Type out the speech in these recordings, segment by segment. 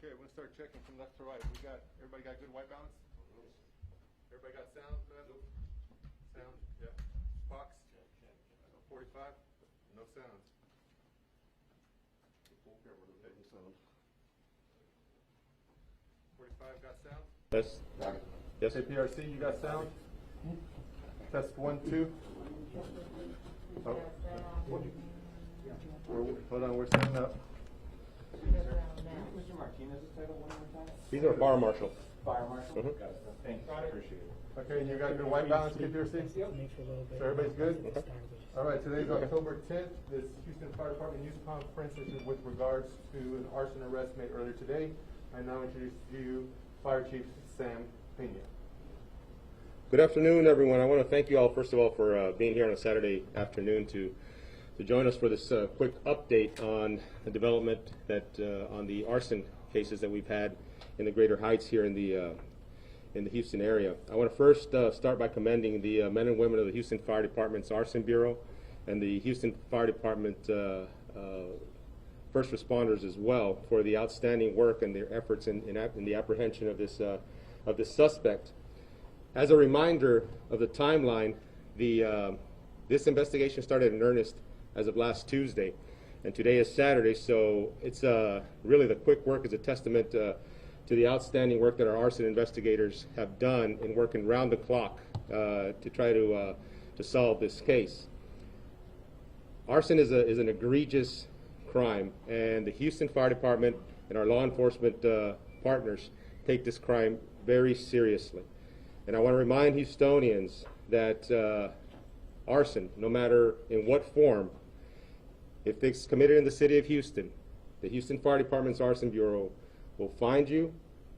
Okay, we're gonna start checking from left to right. Everybody got good white balance? Everybody got sound? Sound, yeah. Fox? 45? No sound. 45 got sound? Yes. Yes. APRC, you got sound? Test 1, 2. Oh. Hold on, we're setting up. Mr. Martinez's title one more time? These are fire marshal. Fire marshal? Mhm. Got it. Thanks, I appreciate it. Okay, you got good white balance, APRC? So everybody's good? Okay. All right, today's October 10th. This Houston Fire Department News Conference is with regards to an arson arrest made earlier today. I now introduce to you Fire Chief Sam Pena. Good afternoon, everyone. I want to thank you all, first of all, for being here on a Saturday afternoon to join us for this quick update on the development that on the arson cases that we've had in the Greater Heights here in the Houston area. I want to first start by commending the men and women of the Houston Fire Department's Arson Bureau and the Houston Fire Department first responders as well for the outstanding work and their efforts in the apprehension of this suspect. As a reminder of the timeline, this investigation started in earnest as of last Tuesday, and today is Saturday, so it's really the quick work is a testament to the outstanding work that our arson investigators have done in working round the clock to try to solve this case. Arson is an egregious crime, and the Houston Fire Department and our law enforcement partners take this crime very seriously. And I want to remind Houstonians that arson, no matter in what form, if it's committed in the city of Houston, the Houston Fire Department's Arson Bureau will find you,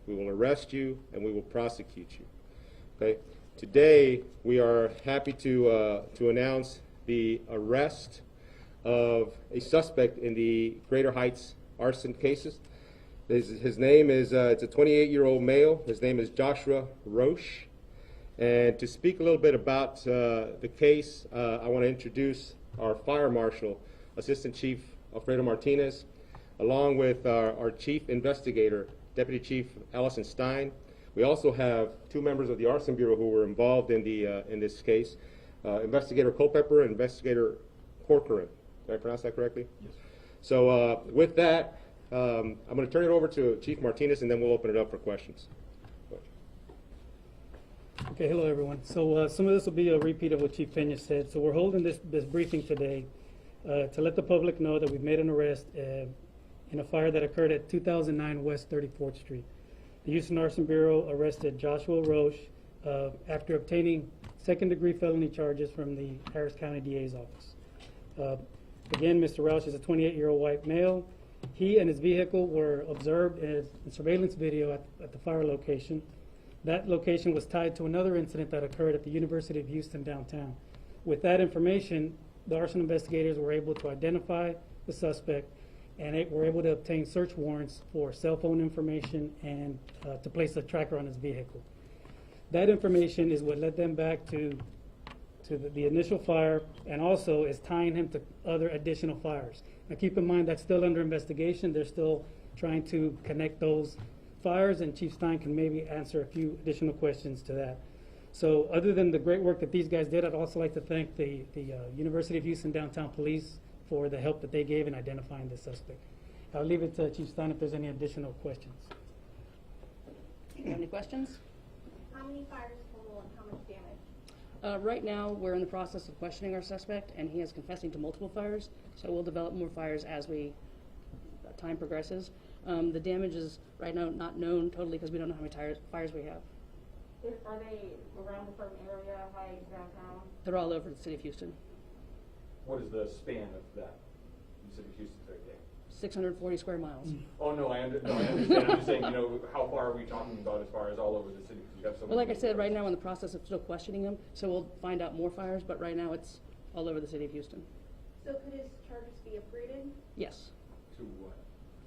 we will arrest you, and we will prosecute you. Okay? Today, we are happy to announce the arrest of a suspect in the Greater Heights arson cases. His name is, it's a 28-year-old male. His name is Joshua Roche. And to speak a little bit about the case, I want to introduce our Fire Marshal, Assistant Chief Alfredo Martinez, along with our Chief Investigator, Deputy Chief Allison Stein. We also have two members of the Arson Bureau who were involved in this case, Investigator Culpepper and Investigator Corcoran. Did I pronounce that correctly? Yes. So with that, I'm going to turn it over to Chief Martinez, and then we'll open it up for questions. Okay, hello everyone. So some of this will be a repeat of what Chief Pena said. So we're holding this briefing today to let the public know that we've made an arrest in a fire that occurred at 2009 West 34th Street. The Houston Arson Bureau arrested Joshua Roche after obtaining second-degree felony charges from the Harris County DA's office. Again, Mr. Roche is a 28-year-old white male. He and his vehicle were observed in surveillance video at the fire location. That location was tied to another incident that occurred at the University of Houston downtown. With that information, the arson investigators were able to identify the suspect and were able to obtain search warrants for cell phone information and to place a tracker on his vehicle. That information is what led them back to the initial fire, and also is tying him to other additional fires. Now keep in mind that's still under investigation. They're still trying to connect those fires, and Chief Stein can maybe answer a few additional questions to that. So other than the great work that these guys did, I'd also like to thank the University of Houston Downtown Police for the help that they gave in identifying the suspect. I'll leave it to Chief Stein if there's any additional questions. Any questions? How many fires total and how much damage? Right now, we're in the process of questioning our suspect, and he is confessing to multiple fires, so we'll develop more fires as time progresses. The damage is right now not known totally because we don't know how many fires we have. Are they around a certain area, Heights, downtown? They're all over the city of Houston. What is the span of that? You said Houston's right there. 640 square miles. Oh, no, I understand. I'm just saying, how far are we talking about as far as all over the city? 'Cause we have so Well, like I many said, fires. right now we're in the process of still questioning him, so we'll find out more fires, but right now it's all over the city of Houston. So could his charges be upgraded? Yes. To what?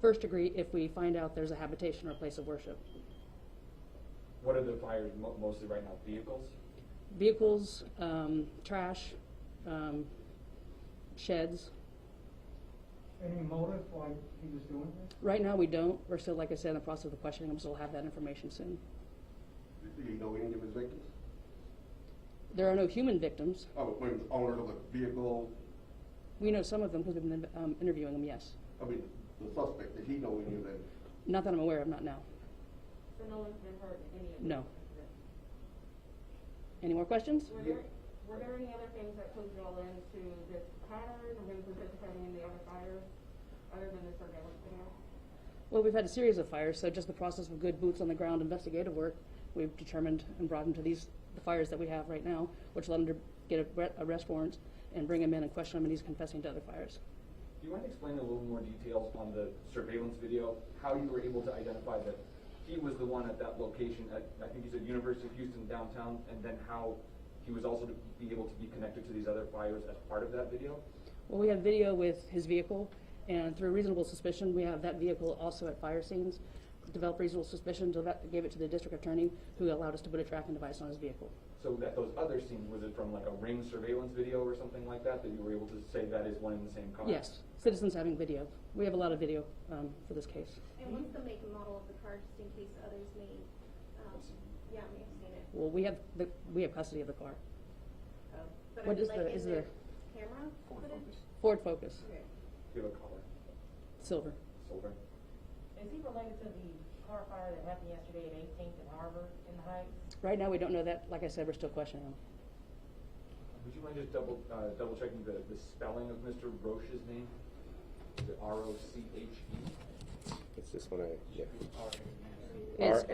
First degree if we find out there's a habitation or a place of worship. What are the fires mostly right now? Vehicles? Vehicles, trash, sheds. Any motive why he was doing this? Right now, we don't. We're still, like I said, in the process of questioning him, so we'll have that information soon. Do you know any of his victims? There are no human victims. Oh, when the owner of the vehicle, We know some of them because we've been interviewing them, yes. I mean, the suspect, did he know any of them? Not that I'm aware of, not now. So no one's been hurt in any of this? No. Any more questions? Were there any other things that clued y'all into this pattern or maybe participating in the other fires other than the surveillance video? Well, we've had a series of fires, so just the process of good boots on the ground investigative work, we've determined and brought him to the fires that we have right now, which let him to get arrest warrants and bring him in and question him, and he's confessing to other fires. Do you mind explaining a little more details on the surveillance video, how you were able to identify that he was the one at that location at, I think you said University of Houston downtown, and then how he was also to be able to be connected to these other fires as part of that video? Well, we have video with his vehicle, and through reasonable suspicion, we have that vehicle also at fire scenes. Developed reasonable suspicion, gave it to the district attorney, who allowed us to put a tracking device on his vehicle. So at those other scenes, was it from like a ring surveillance video or something like that, that you were able to say that is one in the same car? Yes, citizens having video. We have a lot of video for this case. And what's the make and model of the car, just in case others may have seen it? Well, we have custody of the car. But What is like, the- is there the- camera footage? Ford Focus, Okay. Do you have a color? silver. Silver? Is he related to the car fire that happened yesterday at 18th and Harbor in the Heights? Right now, we don't know that. Like I said, we're still questioning him. Would you mind just double checking the spelling of Mr. Roche's name? Is it R-O-C-H-E? It's this one, yeah. It's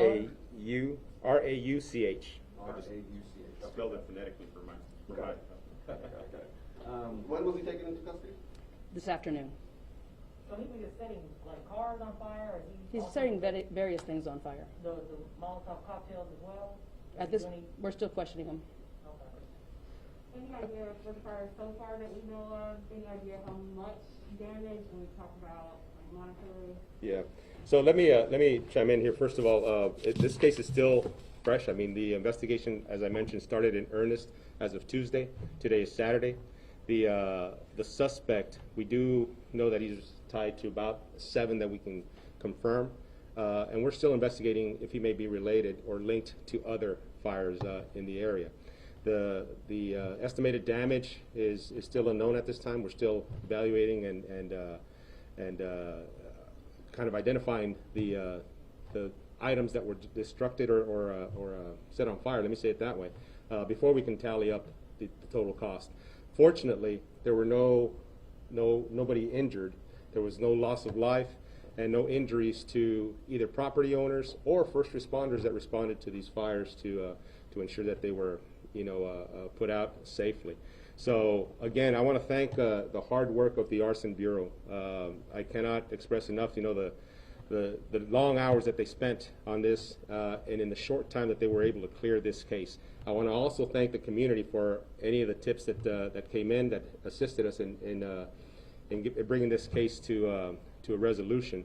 R-A-U-C-H. R-A-U-C-H. Spelled it phonetically for my. Got it. Got it. When was he taken into custody? This afternoon. So he was just setting like cars on fire, or he? He's also setting set various things on fire. The Molotov cocktails as well? At this, we're still questioning him. Any idea for the fires so far that we know of? Any idea how much damage? We talked about like monetary. Yeah. So let me chime in here. First of all, this case is still fresh. I mean, the investigation, as I mentioned, started in earnest as of Tuesday. Today is Saturday. The suspect, we do know that he's tied to about 7 that we can confirm, and we're still investigating if he may be related or linked to other fires in the area. The estimated damage is still unknown at this time. We're still evaluating and kind of identifying the items that were destructed or set on fire. Let me say it that way. Before we can tally up the total cost. Fortunately, there were nobody injured. There was no loss of life and no injuries to either property owners or first responders that responded to these fires to ensure that they were, put out safely. So again, I want to thank the hard work of the Arson Bureau. I cannot express enough, the long hours that they spent on this and in the short time that they were able to clear this case. I want to also thank the community for any of the tips that came in that assisted us in bringing this case to a resolution.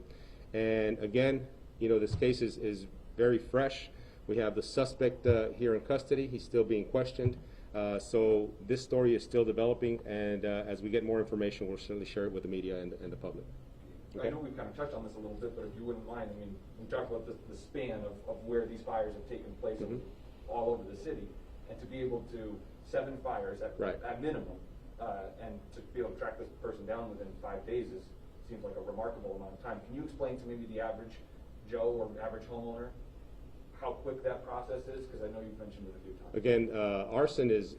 And again, this case is very fresh. We have the suspect here in custody. He's still being questioned. So this story is still developing, and as we get more information, we'll certainly share it with the media and the public. I know we've kind of touched on this a little bit, but if you wouldn't mind, I mean, we talked about the span of where these fires have taken place all over the city, and to be able to 7 fires at minimum, and to be able to track this person down within 5 days seems like a remarkable amount of time. Can you explain to maybe the average Joe or average homeowner how quick that process is? Because I know you've mentioned it a few times. Again, arson is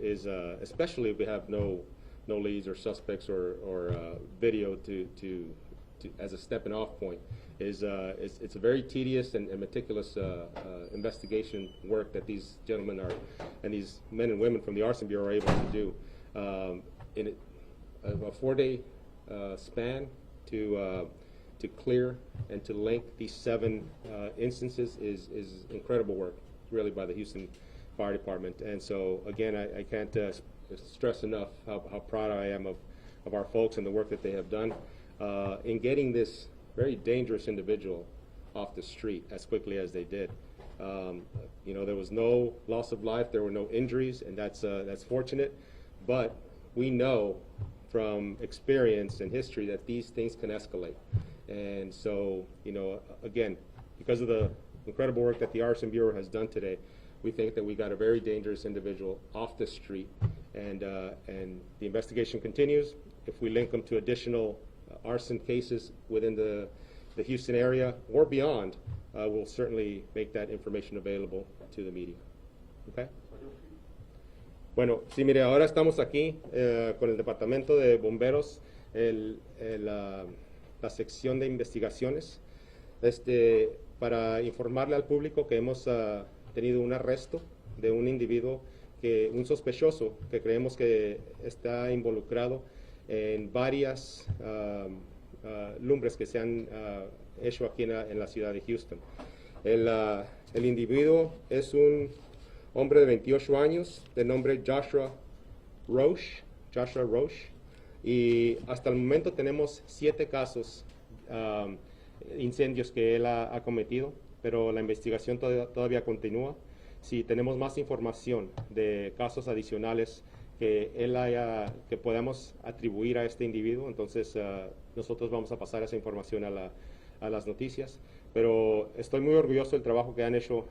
especially if we have no leads or suspects or video to as a stepping off point, it's a very tedious and meticulous investigation work that these gentlemen and these men and women from the Arson Bureau are able to do in a 4-day span to clear and to link these 7 instances is incredible work, really, by the Houston Fire Department. And so again, I can't stress enough how proud I am of our folks and the work that they have done in getting this very dangerous individual off the street as quickly as they did. There was no loss of life, there were no injuries, and that's fortunate. But we know from experience and history that these things can escalate. And so, again, because of the incredible work that the Arson Bureau has done today, we think that we got a very dangerous individual off the street, and the investigation continues. If we link them to additional arson cases within the Houston area or beyond, we'll certainly make that information available to the media. Okay? Bueno, sí, mire, ahora estamos aquí con el Departamento de Bomberos, la sección de investigaciones, para informarle al público que hemos tenido un arresto de un individuo, un sospechoso que creemos que está involucrado en varias lumbres que se han hecho aquí en la ciudad de Houston. El individuo es un hombre de 28 años, de nombre Joshua Roche, y hasta el momento tenemos 7 casos, incendios que él ha cometido, pero la investigación todavía continúa. Si tenemos más información de casos adicionales que podamos atribuir a este individuo, entonces nosotros vamos a pasar esa información a las noticias. Pero estoy muy orgulloso del trabajo que han hecho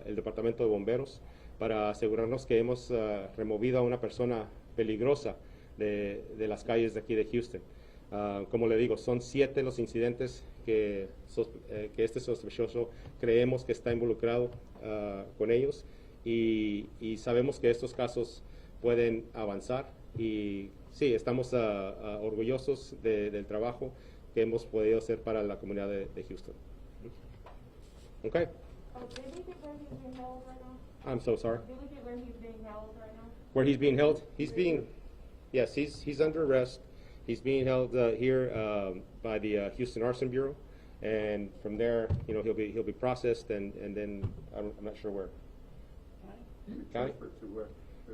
el Departamento de Bomberos para asegurarnos que hemos removido a una persona peligrosa de las calles de aquí de Houston. Como le digo, son 7 los incidentes que este sospechoso creemos que está involucrado con ellos, y sabemos que estos casos pueden avanzar, y sí, estamos orgullosos del trabajo que hemos podido hacer para la comunidad de Houston. Okay. Oh, did we get where he's being held right now? I'm so sorry. Did we get where he's being held right now? Where he's being held? Yes, he's under arrest. He's being held here by the Houston Arson Bureau, and from there, he'll be processed, and then I'm not sure where. County? Transferred to where?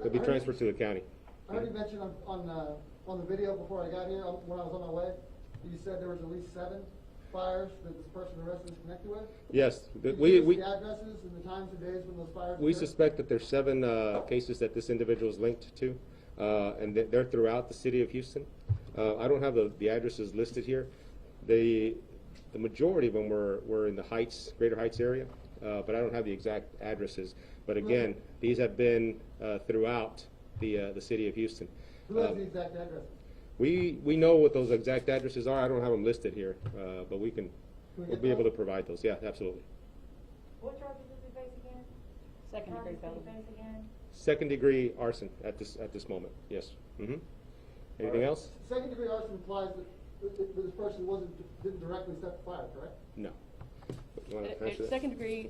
He'll be transferred to the county. I heard you mention on the video before I got here, when I was on my way, you said there was at least 7 fires that this person arrested is connected with? Yes, Did we you give us the addresses and the times and days when those fires we occurred? suspect that there's 7 cases that this individual is linked to, and they're throughout the city of Houston. I don't have the addresses listed here. The majority of them were in the Heights, Greater Heights area, but I don't have the exact addresses. But again, these have been throughout the city of Houston. Who has the exact addresses? We know what those exact addresses are. I don't have them listed here, but we'll be able to provide those. Yeah, absolutely. What charges does he face again? Second-degree Charges felony. does he face again? Second-degree arson at this moment. Yes. Mm-hmm. Anything else? Second-degree arson implies that this person didn't directly set the fire, correct? No. You wanna answer that? Second-degree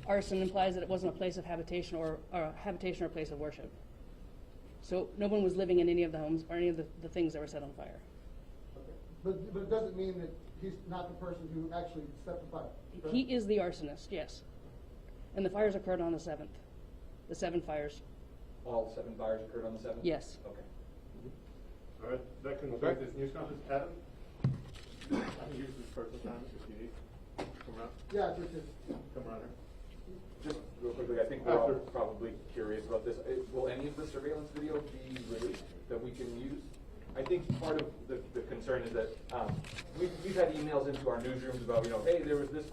arson implies that it wasn't a place of habitation or a place of worship. So no one was living in any of the homes or any of the things that were set on fire. Okay. But it doesn't mean that he's not the person who actually set the fire, correct? He is the arsonist, yes. And the fires occurred on the 7th. The 7 fires. All 7 fires occurred on the 7th? Yes. Okay. All right, that concludes Okay. this news conference. Adam, I can use this person's time if you need. Come around, Yeah, Richard. come around here. Just real quickly, I think we're all probably curious about this. Will any of the surveillance video be released that we can use? I think part of the concern is that we've had emails into our newsrooms about, hey, there was this